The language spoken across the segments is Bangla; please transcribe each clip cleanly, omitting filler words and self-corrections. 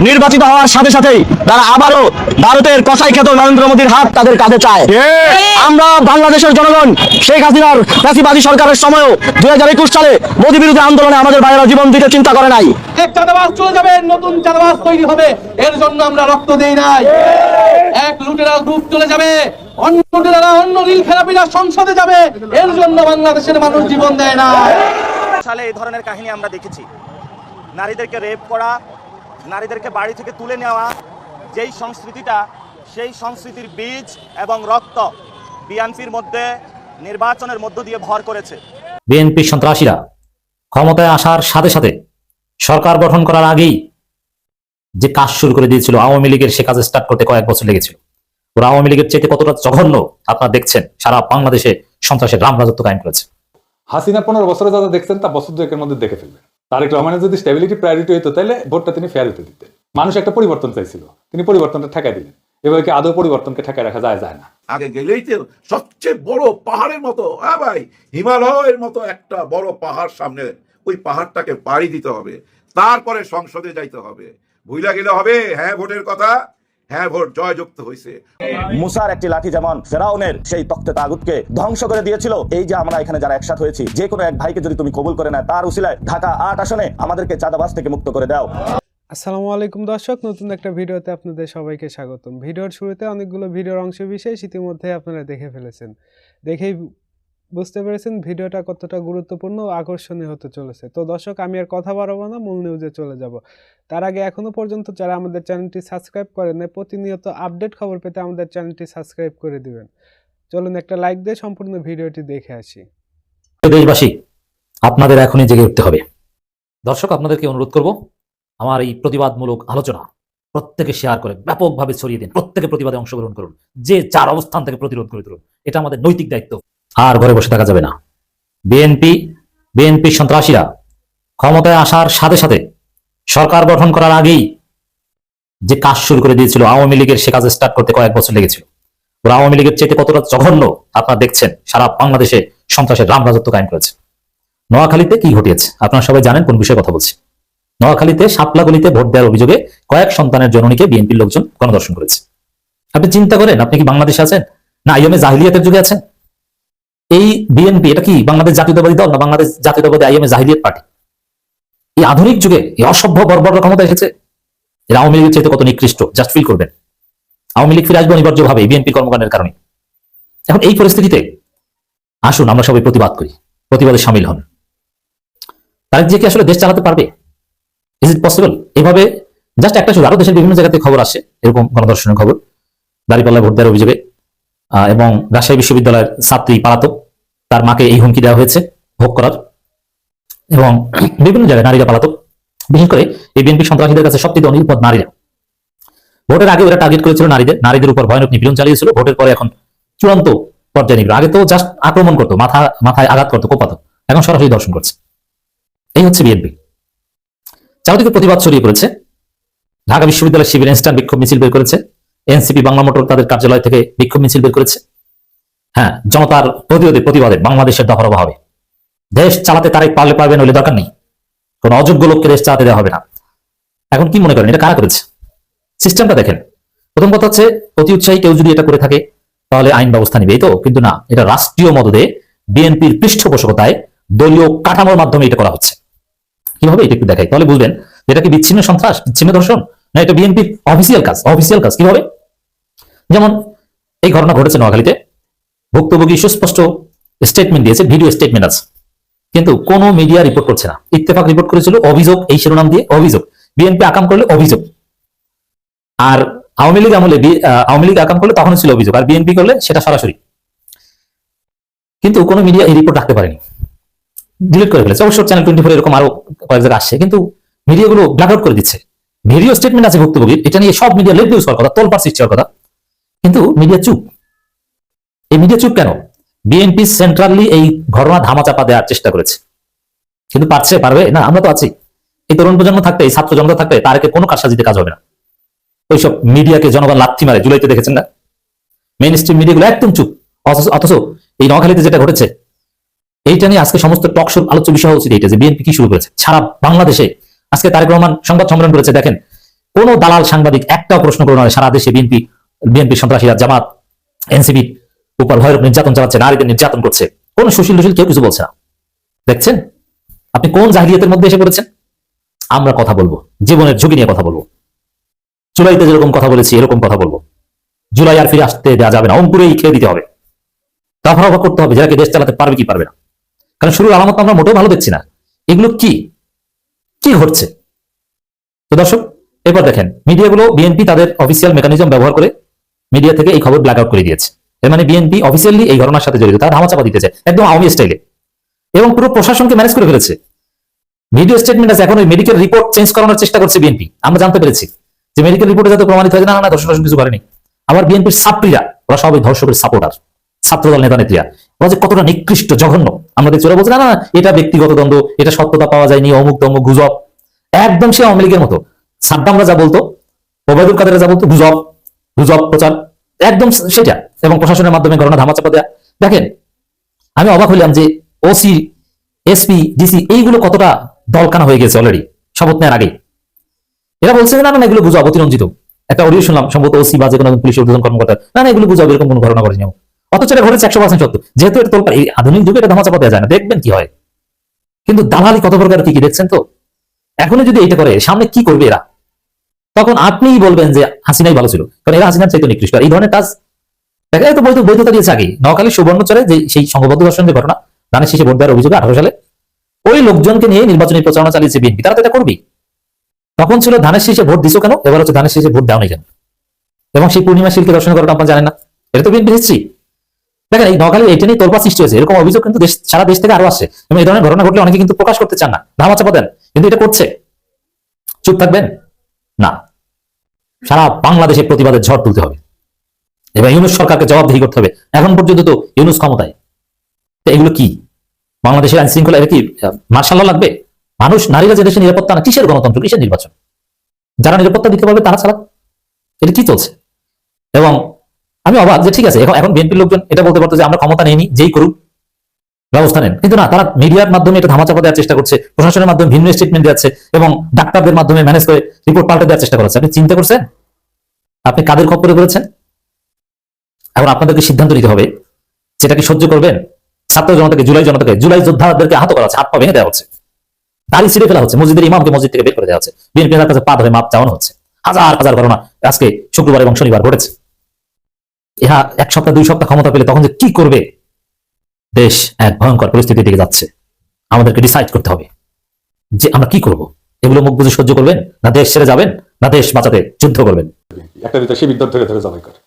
নির্বাচিত হওয়ার সাথে সাথেই তারা আবারও ভারতের কসাই খ্যাত নরেন্দ্র মোদীর হাত তাদের কাঁধে চায়। আমরা বাংলাদেশের জনগণ শেখ হাসিনার ফ্যাসিবাদী সরকারের সময়ও 2021 সালে মোদী বিরোধী আন্দোলনে আমাদের ভাইয়েরা জীবন দিতে চিন্তা করে নাই। এক চাঁদাবাজ চলে যাবে, নতুন চাঁদাবাজ তৈরি হবে, এর জন্য আমরা রক্ত দেই নাই। এক লুটেরা গ্রুপ চলে যাবে, অন্য লুটেরা অন্য নীল খেলাপিরা সংসদে যাবে, এর জন্য বাংলাদেশের মানুষ জীবন দেয় না। সালে এই ধরনের কাহিনী আমরা দেখেছি, নারীদেরকে রেপ করা, নারীদেরকে বাড়ি থেকে তুলে নেওয়া, যেই সংস্কৃতিটা, সেই সংস্কৃতির বীজ এবং রক্ত বিএনপির মধ্যে নির্বাচনের মধ্য দিয়ে ভর করেছে। বিএনপি সন্ত্রাসীরা ক্ষমতায় আসার সাথে সাথে সরকার গঠন করার আগেই যে কাজ শুরু করে দিয়েছিল, আওয়ামী লীগের সে কাজ স্টার্ট করতে কয়েক বছর লেগেছিল। ওরা আওয়ামী লীগের চাইতে কতটা জঘন্য আপনারা দেখছেন, সারা বাংলাদেশে সন্ত্রাসের রাম রাজত্ব কায়েম করেছে। হাসিনা 15 বছরে যা দেখছেন তা বছর দুয়েকের মধ্যে দেখে ফেলবেন। তারেক রহমানের যদি স্টেবিলিটি প্রায়োরিটি হইতো তাহলে ভোটটা তিনি ফেয়ার হতে দিতেন। মানুষ একটা পরিবর্তন চাইছিল, তিনি পরিবর্তনটা ঠেকাই দিলেন। এভাবে কি আদৌ পরিবর্তনকে ঠেকাই রাখা যায় না? আগে গেলেই তো সবচেয়ে বড় পাহাড়ের মতো, হ্যাঁ ভাই, হিমালয়ের মতো একটা বড় পাহাড় সামনে, ওই পাহাড়টাকে পাড়ি দিতে হবে, তারপরে সংসদে যাইতে হবে। ভুইলা গেলে হবে হ্যাঁ ভোটের কথা, হ্যাঁ ভোট জয়যুক্ত হয়েছে। মুসার একটি লাঠি যেমন ফেরাউনের সেই তখ্তে তাগুতকে ধ্বংস করে দিয়েছিল, এই যে আমরা এখানে যারা একসাথে হয়েছি, যে কোনো এক ভাইকে যদি তুমি কবুল করে না, তার উসিলায় ঢাকা 8 আসনে আমাদেরকে চাঁদাবাজ থেকে মুক্ত করে দাও। আসসালামু আলাইকুম দর্শক, নতুন একটা ভিডিওতে আপনাদের সবাইকে স্বাগতম। ভিডিওর শুরুতে অনেকগুলো ভিডিওর অংশ বিশেষ ইতিমধ্যে আপনারা দেখে ফেলেছেন, দেখেই বুঝতে পেরেছেন ভিডিওটা কতটা গুরুত্বপূর্ণ ও আকর্ষণীয় হতে চলেছে। তো দর্শক, আমি আর কথা বাড়াবো না, মূল নিউজে চলে যাব। তার আগে এখনো পর্যন্ত যারা আমাদের চ্যানেলটি সাবস্ক্রাইব করেন নাই, প্রতিনিয়ত আপডেট খবর পেতে আমাদের চ্যানেলটি সাবস্ক্রাইব করে দিবেন। চলুন একটা লাইক দিয়ে সম্পূর্ণ ভিডিওটি দেখে আসি। দেশবাসী, আপনাদের এখনই জেগে উঠতে হবে। দর্শক, আপনাদেরকে অনুরোধ করব, আমার এই প্রতিবাদমূলক আলোচনা প্রত্যেকে শেয়ার করে ব্যাপকভাবে ছড়িয়ে দিন। প্রত্যেকে প্রতিবাদে অংশগ্রহণ করুন, যে যার অবস্থান থেকে প্রতিরোধ করে তুলুন। এটা আমাদের নৈতিক দায়িত্ব। আর ঘরে বসে থাকা যাবে না। বিএনপি সন্ত্রাসীরা ক্ষমতায় আসার সাথে সাথে সরকার গঠন করার আগেই যে কাজ শুরু করে দিয়েছিল, আওয়ামী লীগের সে কাজ স্টার্ট করতে কয়েক বছর লেগেছিল। ওরা আওয়ামী লীগের চাইতে কতটা জঘন্য আপনারা দেখছেন, সারা বাংলাদেশে সন্ত্রাসের রাম রাজত্ব কায়েম করেছে। নোয়াখালীতে কি ঘটিয়েছে আপনারা সবাই জানেন কোন বিষয়ে কথা বলছি। নোয়াখালীতে শাপলাগলিতে ভোট দেওয়ার অভিযোগে কয়েক সন্তানের জননীকে বিএনপির লোকজন গণধর্ষণ করেছে। আপনি চিন্তা করেন, আপনি কি বাংলাদেশে আছেন না আইএমএ জাহিলিয়াতের যুগে আছেন? এই বিএনপি এটা কি বাংলাদেশ জাতীয়তাবাদী দল না বাংলাদেশ জাতীয়তাবাদী আইএমএ জাহিলিয়াত পার্টি? এই আধুনিক যুগে এই অসভ্য বর্বর ক্ষমতা এসেছে। এরা আওয়ামী লীগের চাইতে কত নিকৃষ্ট, জাস্ট ফিল করবেন। আওয়ামী লীগ ফিরে আসবে অনিবার্যভাবে বিএনপি কর্মকাণ্ডের কারণে। এখন এই পরিস্থিতিতে আসুন আমরা সবাই প্রতিবাদ করি, প্রতিবাদে সামিল হন। তারা যে কি আসলে দেশ চালাতে পারবে? Is it possible? এভাবে জাস্ট একটা শুধু, আরো দেশের বিভিন্ন জায়গাতে খবর আসে এরকম গণধর্ষণের খবর, দাঁড়িপাল্লায় ভোট দেওয়ার অভিযোগে। এবং রাজশাহী বিশ্ববিদ্যালয়ের ছাত্রী পালাতক, তার মাকে এই হুমকি দেওয়া হয়েছে ভোগ করার। এবং বিভিন্ন জায়গায় নারীরা পালাতক। বিশেষ করে এই বিএনপি সন্ত্রাসীদের কাছে সবচেয়ে অনিরাপদ নারীরা। ভোটের আগে ওরা টার্গেট করেছিল নারীদের উপর ভয়ানক নিপীড়ন চালিয়েছিল। ভোটের পরে এখন চূড়ান্ত পর্যায়ে নিপীড়ন। আগে তো জাস্ট আক্রমণ করতো, মাথায় আঘাত করতো, কোপাতো, এখন সরাসরি দর্শন করছে। এই হচ্ছে বিএনপি। চারদিকে প্রতিবাদ ছড়িয়ে পড়েছে। ঢাকা বিশ্ববিদ্যালয়ের শিবির ইনস্ট্যান্ট বিক্ষোভ মিছিল বের করেছে। এনসিপি বাংলা মোটর তাদের কার্যালয় থেকে বিক্ষোভ মিছিল বের করেছে। হ্যাঁ, জনতার প্রতিবাদে বাংলাদেশের দফা হবে। দেশ চালাতে তারাই পারবে, নইলে দরকার নেই। কোন অযোগ্য লোককে দেশ চালাতে দেওয়া হবে না। এখন কি মনে করেন এটা কারা করেছে? সিস্টেমটা দেখেন। প্রথম কথা হচ্ছে, অতি উৎসাহী কেউ যদি এটা করে থাকে তাহলে আইন ব্যবস্থা নিবে, এই তো। কিন্তু না, এটা রাষ্ট্রীয় মদদে বিএনপির পৃষ্ঠপোষকতায় দলীয় কাঠামোর মাধ্যমে এটা করা হচ্ছে। কিভাবে এটা একটু দেখাই, তাহলে বুঝবেন এটা কি বিচ্ছিন্ন সন্ত্রাস, বিচ্ছিন্ন ধর্ষণ, না এটা বিএনপির অফিসিয়াল কাজ। কিভাবে? যেমন এই ঘটনা ঘটেছে নোয়াখালীতে। ভুক্তভোগী সুস্পষ্ট স্টেটমেন্ট দিয়েছে, ভিডিও স্টেটমেন্ট আছে, কিন্তু কোনো মিডিয়া রিপোর্ট করছে না। ইত্তেফাক রিপোর্ট করেছিল অভিযোগ, এই শিরোনাম দিয়ে অভিযোগ। বিএনপি আকাম করলে অভিযোগ, আর আওয়ামী লীগ আকাম করলে তখন ছিল অভিযোগ, আর বিএনপি করলে সেটা সরাসরি। কিন্তু কোনো মিডিয়া এই রিপোর্ট রাখতে পারেনি, ডিলিট করে ফেলেছে। অবশ্য চ্যানেল 24 এরকম আরো কয়েক জায়গায় আসছে, কিন্তু মিডিয়াগুলো ব্ল্যাক আউট করে দিচ্ছে। ভিডিও স্টেটমেন্ট আছে ভুক্তভোগীর, এটা নিয়ে সব মিডিয়া লেট নিউজ করার কথা, তোলপাড় সৃষ্টি হওয়ার কথা, কিন্তু মিডিয়া চুপ। এই মিডিয়া চুপ কেন? বিএনপি সেন্ট্রালি এই ঘটনা ধামাচাপা দেওয়ার চেষ্টা করেছে, কিন্তু পারবে না। আমরা তো আছি। এই তরুণ প্রজন্ম থাকতে, এই ছাত্র জনতা থাকতে তারকে কোনো কারসাজিতে কাজ হবে না। ওইসব মিডিয়াকে জনগণ লাথি মারে, জুলাইতে দেখেছেন না? মেইন স্ট্রিম মিডিয়াগুলো একদম চুপ। অথচ এই নোয়াখালীতে যেটা ঘটেছে, এইটা নিয়ে আজকে সমস্ত টক শো আলোচ্য বিষয় উচিত এইটা, যে বিএনপি কি শুরু করেছে সারা বাংলাদেশে। আজকে তারেক রহমান সংবাদ সম্মেলন করেছে, দেখেন কোনো দালাল সাংবাদিক একটাও প্রশ্ন করে নয় সারা দেশে বিএনপি সন্ত্রাসীরা জামাত এনসিপি উপর ভয়ানক নির্যাতন চালাচ্ছে, নারীদের নির্যাতন করছে, কোন সুশীল কেউ কিছু বলছে না। দেখছেন আপনি কোন জাহিলিয়াতের মধ্যে এসে পড়েছেন? আমরা কথা বলবো, জীবনের ঝুঁকি নিয়ে কথা বলবো। জুলাইতে যেরকম কথা বলেছি এরকম কথা বলবো। জুলাই আর ফিরে আসতে দেওয়া যাবে না, অঙ্কুরেই খেয়ে দিতে হবে, দফা করতে হবে যারা দেশ চালাতে পারবে কি পারবে না। কারণ শুরুর আলামত আমরা মোটেও ভালো দেখছি না। এগুলো কি কি ঘটছে? তো দর্শক, এরপর দেখেন মিডিয়াগুলো বিএনপি তাদের অফিসিয়াল মেকানিজম ব্যবহার করে মিডিয়া থেকে এই খবর ব্ল্যাক আউট করে দিয়েছে। এর মানে বিএনপি অফিসিয়ালি এই ঘটনার সাথে জড়িত, তারা ধামাচাপা দিতে চায় একদম আওয়ামী স্টাইলে, এবং পুরো প্রশাসনকে ম্যানেজ করে ফেলেছে। ভিডিও স্টেটমেন্ট আছে, এখন ওই মেডিকেল রিপোর্ট চেঞ্জ করানোর চেষ্টা করছে বিএনপি। আমরা জানতে পেরেছি যে মেডিকেল রিপোর্টে যাতে প্রমাণিত হয় না না ধর্ষণ কিছু করেনি। আবার বিএনপির ছাত্রীরা, ওরা সবাই ধর্ষকের সাপোর্টার, ছাত্রদল নেতা নেত্রীরা, ওরা যে কতটা নিকৃষ্ট জঘন্য আমরা দেখছি। ওরা বলছে না না এটা ব্যক্তিগত দ্বন্দ্ব, এটা সত্যতা পাওয়া যায়নি, অমুক তমুক গুজব। একদম সে আওয়ামী লীগের মতো সাদ্দামরা যা বলতো, ওবায়দুল কাদেরা যা বলতো, গুজব গুজব প্রচার, একদম সেটা, এবং প্রশাসনের মাধ্যমে ঘটনা ধামাচাপা দেয়া। দেখেন আমি অবাক হইলাম যে ওসি এসপি ডিসি এইগুলো কতটা দলকানা হয়ে গেছে অলরেডি শপথ নেওয়ার আগে। এরা বলছে না না এগুলো গুজব, অতিরঞ্জিত। একটা অডিও শুনলাম সম্ভবত ওসি বা যে কোনো পুলিশের ঊর্ধ্বতন কর্মকর্তা, না না এগুলো গুজব, এরকম কোনো ঘটনা ঘটেনি। অথচ এটা ঘটেছে 100% সত্য। যেহেতু এটা তোলপাড়, এই আধুনিক যুগে এটা ধামাচাপা দেওয়া যায় না, দেখবেন কি হয়। কিন্তু দালালি কত প্রকার কি কি দেখছেন তো। এখনো যদি এটা করে সামনে কি করবে এরা, তখন আপনিই বলবেন যে হাসিনাই ভালো ছিল, কারণ এরা হাসিনার চাইতে নিকৃষ্ট। এই ধরনের কাজ দেখা যায় তো বৈধতা দিয়েছে আগে। নোয়াখালী সুবর্ণচরে যে সেই সংঘবদ্ধ ধর্ষণ যে ঘটনা, ধানের শীষে ভোট দেওয়ার অভিযোগে 18 সালে ওই লোকজনকে নিয়ে নির্বাচনী প্রচারণা চালিয়েছে বিএনপি, তারা তো এটা করবেই। তখন ছিল ধানের শীষে ভোট দিছো কেন, এবার হচ্ছে ধানের শীষে ভোট দাও নাই কেন। এবং সেই পূর্ণিমা শিল্পে দর্শন করাটা আপনারা জানেন না, এটা তো বিএনপি হিস্ট্রি। দেখেন এই নোয়াখালী এটা নিয়ে তোলপাড় সৃষ্টি হয়েছে, এরকম অভিযোগ কিন্তু সারা দেশ থেকে আরো আসছে। এবং এই ধরনের ঘটনা ঘটলে অনেকে কিন্তু প্রকাশ করতে চান না, ধামাচাপা দেন, কিন্তু এটা করছে। চুপ থাকবেন না, সারা বাংলাদেশে প্রতিবাদের ঝড় তুলতে হবে এবং ইউনূস সরকারকে জবাবদিহি করতে হবে। এখন পর্যন্ত তো ইউনূস ক্ষমতায়, তো এগুলো কি বাংলাদেশের আইন শৃঙ্খলা, এটা কি মার্শাল ল লাগবে? মানুষ, নারীরা যে দেশে নিরাপত্তা না, কিসের গণতন্ত্র, কিসের নির্বাচন? যারা নিরাপত্তা দিতে পারবে তারা ছাড়া এটা কি চলছে? এবং আমি অবাক যে ঠিক আছে এখন বিএনপির লোকজন এটা বলতে পারতো যে আমরা ক্ষমতা নেইনি, যেই করুক ব্যবস্থা নেন, কিন্তু না, তারা মিডিয়ার মাধ্যমে এটা ধামাচাপা দেওয়ার চেষ্টা করছে, প্রশাসনের মাধ্যমে ভিন্ন স্টেটমেন্ট দিচ্ছে এবং ডাক্তারদের মাধ্যমে ম্যানেজ করে রিপোর্ট পাল্টে দেওয়ার চেষ্টা করছে। আপনি চিন্তা করছেন আপনি কাদের খপ্পরে করেছেন? এখন আপনাদেরকে সিদ্ধান্ত নিতে হবে, সেটা কি সহ্য করবেন? ছাত্র জনতাকে, জুলাই যোদ্ধাদেরকে আহত করা হচ্ছে, হাত পা ভেঙে দেওয়া হচ্ছে, দাড়ি ছিঁড়ে ফেলা হচ্ছে, মসজিদের ইমামকে মসজিদ থেকে বের করে দেওয়া হচ্ছে, বিএনপি নেতার কাছে পা ধরে মাপ চাওয়ানো হচ্ছে। হাজার হাজার ঘটনা আজকে শুক্রবার এবং শনিবার ঘটেছে। ইহা 1 সপ্তাহ 2 সপ্তাহ ক্ষমতা পেলে তখন যে কি করবে, দেশ এক ভয়ঙ্কর পরিস্থিতির দিকে যাচ্ছে। আমাদেরকে ডিসাইড করতে হবে যে আমরা কি করব। এগুলো মুখ বুঝে সহ্য করবেন, না দেশ ছেড়ে যাবেন, না দেশ বাঁচাতে যুদ্ধ করবেন? একটা দুটো শিবির ধরে ধরে জবাই করে।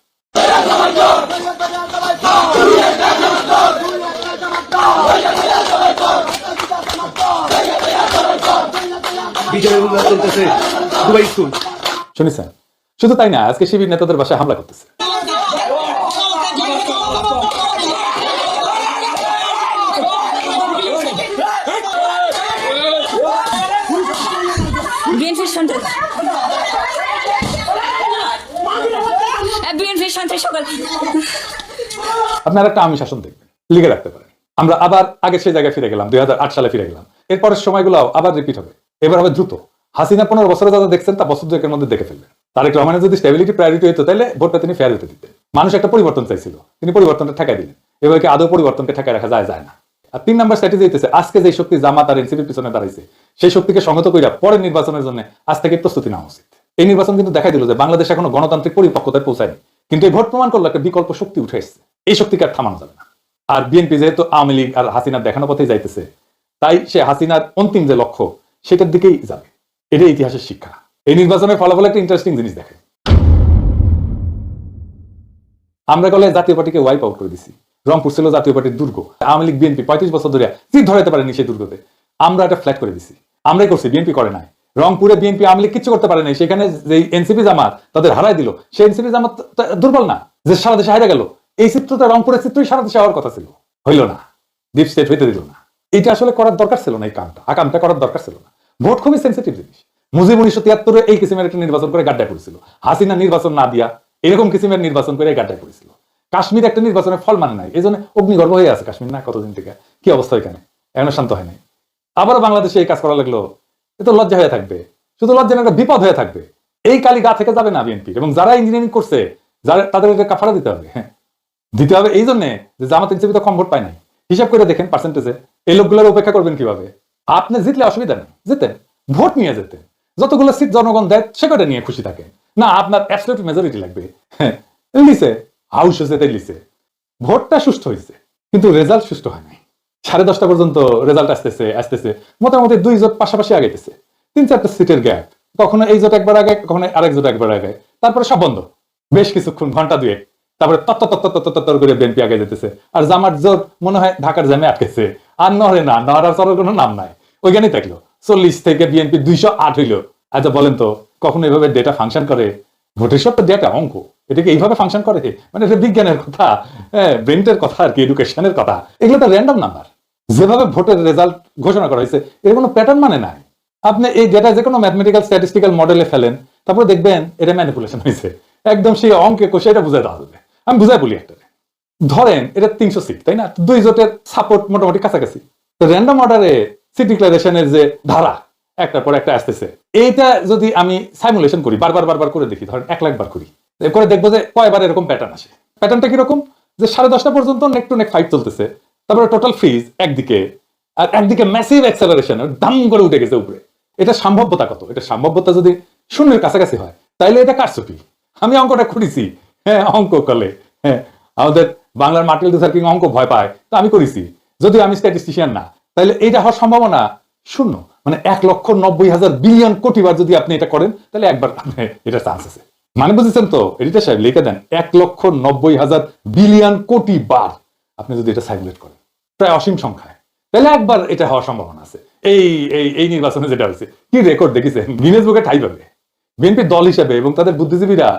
শুনেছেন? শুধু তাই না, আজকে শিবির নেতাদের বাসায় হামলা করতেছে। আপনারা একটা আওয়ামী শাসন দেখবেন, লিখে রাখতে পারেন। আমরা আবার আগের সেই জায়গায় ফিরে গেলাম, 2008 সালে ফিরে গেলাম। এরপরের সময়গুলো আবার রিপিট হবে, এবার হবে দ্রুত। হাসিনা 15 বছরে যা দেখছেন তা বছর 2 এর মধ্যে দেখে ফেলবেন। তারেক রহমানের যদি স্টেবিলিটি প্রায়োরিটি হইতো তাহলে ভোটটা তিনি ফেয়ার হতে দিতেন। মানুষ একটা পরিবর্তন চাইছিল, তিনি পরিবর্তনটা ঠেকাই দিলেন। এবার কি আদৌ পরিবর্তনকে ঠেকাই রাখা যায় না? আর 3 নাম্বার স্ট্র্যাটেজি হইতেছে, আজকে যে শক্তি জামাত আর এনসিপির পিছনে দাঁড়াইছে, সেই শক্তিকে সংহত কইরা পরের নির্বাচনের জন্য আজ থেকে প্রস্তুতি নেওয়া উচিত। এই নির্বাচন কিন্তু দেখাই দিল যে বাংলাদেশ এখনো গণতান্ত্রিক পরিপক্কতায় পৌঁছায়নি, কিন্তু এই ভোট প্রমাণ করলো একটা বিকল্প শক্তি উঠে এসেছে। এই শক্তিকে আর থামানো যাবে না। আর বিএনপি যেহেতু আওয়ামী লীগ আর হাসিনার দেখানো পথেই যাইতেছে, তাই সে হাসিনার অন্তিম যে লক্ষ্য সেটার দিকেই যাবে। এটাই ইতিহাসের শিক্ষা। এই নির্বাচনের ফলাফল একটা ইন্টারেস্টিং জিনিস দেখে। আমরা গেলে জাতীয় পার্টিকে ওয়াইপ আউট করে দিছি। রংপুর ছিল জাতীয় পার্টির দুর্গ, আওয়ামী লীগ বিএনপি 35 বছর ধরে ঠিক ধরাইতে পারেনি সেই দুর্গতে। আমরা এটা ফ্ল্যাট করে দিছি, আমরাই করছি, বিএনপি করে নাই। রংপুরে বিএনপি আওয়ামী লীগ কিছু করতে পারে নাই, সেখানে যে এনসিপি জামাত তাদের হারাই দিল। সেই এনসিপি জামাত দুর্বল না যে সারা দেশে হারা গেল? এই চিত্রটা, রংপুরের চিত্রই সারা দেশে হওয়ার কথা ছিল, হইল না, ডিপ স্টেট হইতে দিল না। এটা আসলে করার দরকার ছিল না, এই আকামটা করার দরকার ছিল না। ভোট খুবই সেন্সিটিভ জিনিস। মুজিব 1973 এই কিসিমের একটা নির্বাচন করে গাড্ডায় পড়েছিল। হাসিনা নির্বাচন না দিয়া এরকম কিসিমের নির্বাচন করে গাড্ডায় পড়েছিল। কাশ্মীর একটা নির্বাচনের ফল মানে নাই, এই জন্য অগ্নিগর্ভ হয়ে আছে কাশ্মীর না কতদিন থেকে। কি অবস্থা এখানে, এখনো শান্ত হয় নাই। আবারও বাংলাদেশে এই কাজ করা লাগলো, এ তো লজ্জা হয়ে থাকবে, শুধু লজ্জা না, একটা বিপদ হয়ে থাকবে। এই কালি গা থেকে যাবে না বিএনপির, এবং যারা ইঞ্জিনিয়ারিং করছে যারা তাদেরকে কাফারা দিতে হবে। হ্যাঁ, দিতে হবে এই জন্য যে জামাত এনসিপি তো কম ভোট পায় নাই। হিসাব করে দেখেন পার্সেন্টেজে এই লোকগুলোর উপেক্ষা করবেন কিভাবে? আপনি জিতলে অসুবিধা নেই, যেতেন ভোট নিয়ে যেতেন, যতগুলো সিট জনগণ দেয় সে কটা নিয়ে খুশি থাকেন না। আপনার অ্যাবসলিউট মেজরিটি লাগবে। হ্যাঁ, লিসে হাউস হয়েছে, লিসে ভোটটা সুষ্ঠু হয়েছে, কিন্তু রেজাল্ট সুষ্ঠু হয় নাই। 10:30 পর্যন্ত রেজাল্ট আসতেছে মোটামুটি 2 জোট পাশাপাশি আগেতেছে, 3-4টা সিটের গ্যাপ, কখনো এই জোট একবার আগে, কখনো আরেক জোট একবার আগে, তারপরে সব বন্ধ বেশ কিছুক্ষণ, ঘন্টা 2 তারপরে তত্তর করে বিএনপি আগে যেতেছে। আর জামাত জোট মনে হয় ঢাকার জ্যামে আটকেছে, আর নড়ে না, নড়ার চড়ার কোনো নাম নাই, ওইখানেই থাকলো। 40 থেকে বিএনপি 208 হইলো। আচ্ছা বলেন তো, কখনো এইভাবে ডেটা ফাংশন করে? ভোটের সব তো ডেটা অঙ্ক, এটাকে এইভাবে ফাংশন করে? মানে এটা বিজ্ঞানের কথা, ব্রেন্টের কথা আর কি, এডুকেশনের কথা, এগুলো তো র্যান্ডম নাম্বার। যেভাবে ভোটের রেজাল্ট ঘোষণা করা হয়েছে এর কোনো প্যাটার্ন মানে নাই। আপনি এই ডেটা যে কোনো ম্যাথমেটিক্যাল স্ট্যাটিস্টিক্যাল মডেলে ফেলেন, তারপরে দেখবেন এটা ম্যানিপুলেশন হয়েছে, একদম সেই অঙ্কে কষে এটা বুঝাই দেওয়া যাবে। আমি বুঝাই বলি একটা, ধরেন এটা 300 সিট, তাই না? 2 জোটের সাপোর্ট মোটামুটি কাছাকাছি। তো র্যান্ডম অর্ডারে সিট ডিক্লারেশনের যে ধারা একটার পর একটা আসতেছে, এইটা যদি আমি সাইমুলেশন করি, বারবার করে দেখি, ধরেন 1 লাখ বার করি, করে দেখবো যে কয়বার এরকম প্যাটার্ন আসে। প্যাটার্নটা কিরকম? যে 10:30 পর্যন্ত নেক টু নেক ফাইট চলতেছে, তারপরে টোটাল ফ্রিজ একদিকে, আর একদিকে ম্যাসিভ অ্যাক্সেলারেশন, দাম করে উঠে গেছে উপরে। এটা সম্ভাব্যতা কত? এটা সম্ভাব্যতা যদি 0-এর কাছাকাছি হয় তাইলে এটা কারচুপি। আমি অঙ্কটা করেছি, হ্যাঁ অঙ্ক করলে, হ্যাঁ আমাদের বাংলার মার্টিন লুথার কিং অঙ্ক ভয় পায়, তো আমি করেছি, যদিও আমি স্ট্যাটিস্টিশিয়ান না। তাইলে এটা হওয়ার সম্ভাবনা 0, মানে 1,90,000 বিলিয়ন কোটি বার যদি আপনি এটা করেন তাহলে একবার এটা চান্স আছে। মানে বুঝেছেন তো? এডিটর সাহেব লিখে দেন 1,90,000 বিলিয়ন কোটি বার আপনি যদি এটা সাইমুলেট করেন, প্রায় অসীম সংখ্যায়, তাহলে একবার এটা হওয়ার সম্ভাবনা আছে। এই নির্বাচনে যেটা হয়েছে, কি রেকর্ড দেখেছেন? গিনেস বুকে ঠাই পাবে বিএনপি দল হিসেবে, এবং তাদের বুদ্ধিজীবীরা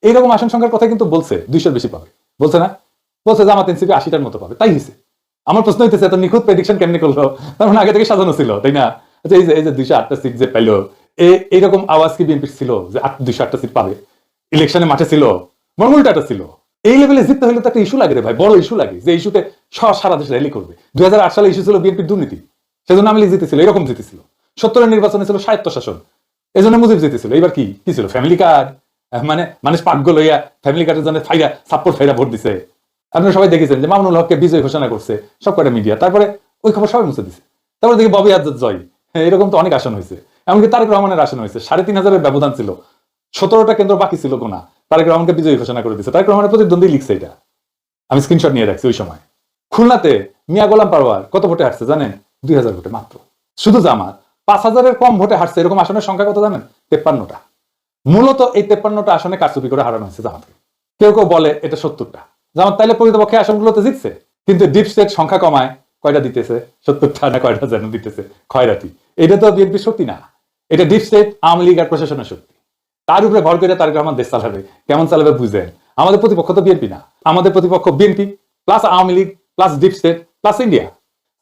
এইরকম আসন সংখ্যার কথা কিন্তু বলছে 200-র বেশি পাবে, বলছে না? বলছে জামাত এনসিপি 80টার মতো পাবে, তাই হয়েছে। আমার প্রশ্ন হইতেছে এত নিখুঁত প্রেডিকশন কেমনি করলো? তার মানে আগে থেকে সাজানো ছিল, তাই না? আচ্ছা এই যে 208টা সিট যে পাইলো, এইরকম আওয়াজ কি বিএনপি ছিল যে 208টা সিট পাবে? ইলেকশনে মাঠে ছিল, মর্মুলটাটা ছিল। এই লেভেলে জিততে হলে তো একটা ইস্যু লাগে রে ভাই, বড় ইস্যু লাগে, যে ইস্যুতে সারা দেশ র্যালি করবে। 2008 সালে ইস্যু ছিল বিএনপির দুর্নীতি, সেজন্য আওয়ামী লীগ জিতেছিল, এরকম জিতেছিল। 70-এর নির্বাচনে ছিল স্বায়ত্তশাসন, এই জন্য মুজিব জিতেছিল। এবার কি ছিল? ফ্যামিলি কার্ড, মানে মানুষ পাগল হইয়া ফ্যামিলি কার্ডের জন্য সাপোর্ট ফাইরা ভোট দিছে। আপনারা সবাই দেখেছেন যে মামুনুল হককে বিজয় ঘোষণা করছে সব কটা মিডিয়া, তারপরে ওই খবর সবাই মুছে দিছে। তারপরে দেখি ববি আজাদ জয়, এরকম তো অনেক আসন হয়েছে। এমনকি তারেক রহমানের আসন হয়েছে, 3,500-এর ব্যবধান ছিল, 17টা কেন্দ্র বাকি ছিল গোনা, তারেক রহমানকে বিজয়ী ঘোষণা করে দিচ্ছে। তারেক রহমানের প্রতিদ্বন্দ্বী লিখছে এটা, আমি স্ক্রিনশট নিয়ে রাখছি। ওই সময় খুলনাতে মিয়া গোলাম পারওয়ার কত ভোটে হারছে জানেন? 2000 ভোটে মাত্র। শুধু জামাত 5,000-এর কম ভোটে হারছে। এরকম আসনের সংখ্যা কত জানেন? 53টা। মূলত এই 53টা আসনে কারচুপি করে হারানো হয়েছে জামাতকে। কেউ কেউ বলে এটা 70টা। জামাত তাইলে প্রকৃতপক্ষে আসনগুলোতে জিতছে, কিন্তু ডিপ স্টেট সংখ্যা কমায় কয়টা দিতেছে? 70টা না কয়টা যেন দিতেছে, খয়রাতি। এটা তো বিএনপির শক্তি না, এটা ডিপ স্টেট আওয়ামী লীগ আর প্রশাসনের শক্তি। তার উপরে ভর করে তারেক রহমান দেশ চালাবে। কেমন চালাবে বুঝেন? আমাদের প্রতিপক্ষ তো বিএনপি না, আমাদের প্রতিপক্ষ BNP plus Awami League plus deep state plus India.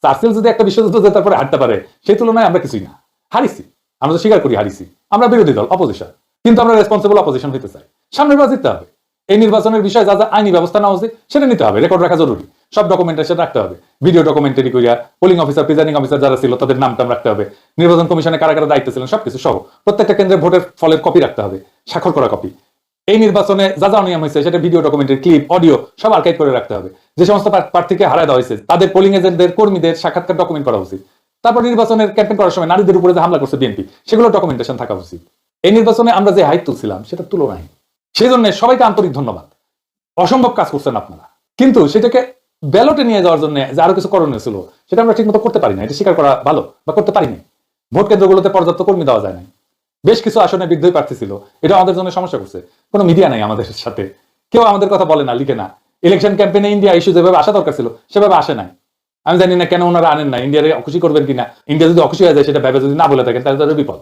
Churchill যদি একটা বিশ্বযুদ্ধ জেতার পরে হারতে পারে, সেই তুলনায় আমরা কিছুই না, হারিছি। আমরা তো স্বীকার করি হারিছি, আমরা বিরোধী দল, অপোজিশন, কিন্তু আমরা রেসপন্সিবল অপোজিশন হতে চাই। সামনের বার জিততে হবে। এই নির্বাচনের বিষয়ে যা যা আইনি ব্যবস্থা নেওয়া উচিত সেটা নিতে হবে, রেকর্ড রাখা জরুরি, সব ডকুমেন্টেশন রাখতে হবে, ভিডিও ডকুমেন্টারি করিয়া, পোলিং অফিসার প্রিজাইডিং অফিসার যারা ছিল তাদের নামটাম রাখতে হবে, নির্বাচন কমিশনে কারা কারা দায়িত্ব ছিলেন সবকিছু সহ, প্রত্যেকটা কেন্দ্রে ভোটের ফলের কপি রাখতে হবে, স্বাক্ষর করা কপি। এই নির্বাচনে যা যা নিয়ম হয়েছে সেটা ভিডিও ডকুমেন্টারি, ক্লিপ, অডিও সব আর্কাইভ করে রাখতে হবে। যে সমস্ত প্রার্থীকে হারায় দেওয়া হয়েছে তাদের পোলিং এজেন্টদের, কর্মীদের সাক্ষাৎকার ডকুমেন্ট করা উচিত। তারপর নির্বাচনের ক্যাম্পেইন করার সময় নারীদের উপরে যে হামলা করছে বিএনপি, সেগুলো ডকুমেন্টেশন থাকা উচিত। এই নির্বাচনে আমরা যে হাইট তুলছিলাম সেটা তুলনায়, সেই জন্য সবাইকে আন্তরিক ধন্যবাদ। অসম্ভব কাজ করছেন আপনারা, কিন্তু সেটাকে ব্যালটে নিয়ে যাওয়ার জন্য যে আরো কিছু করণীয় ছিল সেটা আমরা ঠিকমতো করতে পারি না, এটা স্বীকার করা ভালো, বা করতে পারিনি। ভোট কেন্দ্রগুলোতে পর্যাপ্ত কর্মী দেওয়া যায় নাই, বেশ কিছু আসনে বিদ্রোহী প্রার্থী ছিল, এটা আমাদের জন্য সমস্যা করছে। কোনো মিডিয়া নাই আমাদের সাথে, কেউ আমাদের কথা বলে না, লিখে না। ইলেকশন ক্যাম্পেইনে ইন্ডিয়া ইস্যু যেভাবে আসা দরকার ছিল সেভাবে আসে নাই। আমি জানি না কেন ওনারা আনেন না, ইন্ডিয়ারে অখুশি করবেন কিনা। ইন্ডিয়া যদি অখুশি হয়ে যায় সেটা ভেবে যদি না বলে থাকেন তাহলে তাদের বিপদ।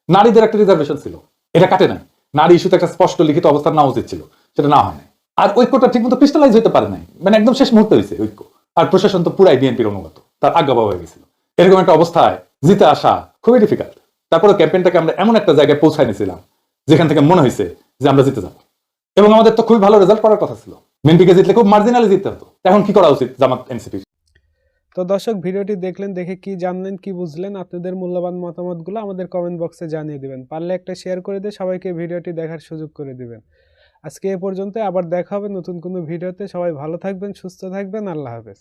নারীদের একটা রিজার্ভেশন ছিল, এটা কাটে নাই। নারী ইস্যুতে একটা স্পষ্ট লিখিত অবস্থান নেওয়া উচিত ছিল, সেটা না হয় নাই। আর ঐক্যটা ঠিক মতো ক্রিস্টালাইজ হতে পারে নাই, মানে একদম শেষ মুহূর্তে হয়েছে ঐক্য। আর প্রশাসন তো পুরাই বিএনপির অনুগত, তার আজ্ঞাবহ হয়ে গেছিল। এরকম একটা অবস্থায় জিতে আসা খুবই ডিফিকাল্ট। তারপরে ক্যাম্পেইনটাকে আমরা এমন একটা জায়গায় পৌঁছায় নিয়েছিলাম যেখান থেকে মনে হয়েছে যে আমরা জিতে যাবো, এবং আমাদের তো খুবই ভালো রেজাল্ট করার কথা ছিল। বিএনপিকে জিতলে খুব মার্জিনালি জিততে হতো। এখন কি করা উচিত জামাত এনসিপির? তো দর্শক, ভিডিওটি দেখলেন, দেখে কি জানলেন, কি বুঝলেন, আপনাদের মূল্যবান মতামতগুলো আমাদের কমেন্ট বক্সে জানিয়ে দিবেন। পারলে একটা শেয়ার করে দিয়ে সবাইকে ভিডিওটি দেখার সুযোগ করে দিবেন। আজকে এ পর্যন্ত, আবার দেখা হবে নতুন কোনো ভিডিওতে। সবাই ভালো থাকবেন, সুস্থ থাকবেন, আল্লাহ হাফেজ।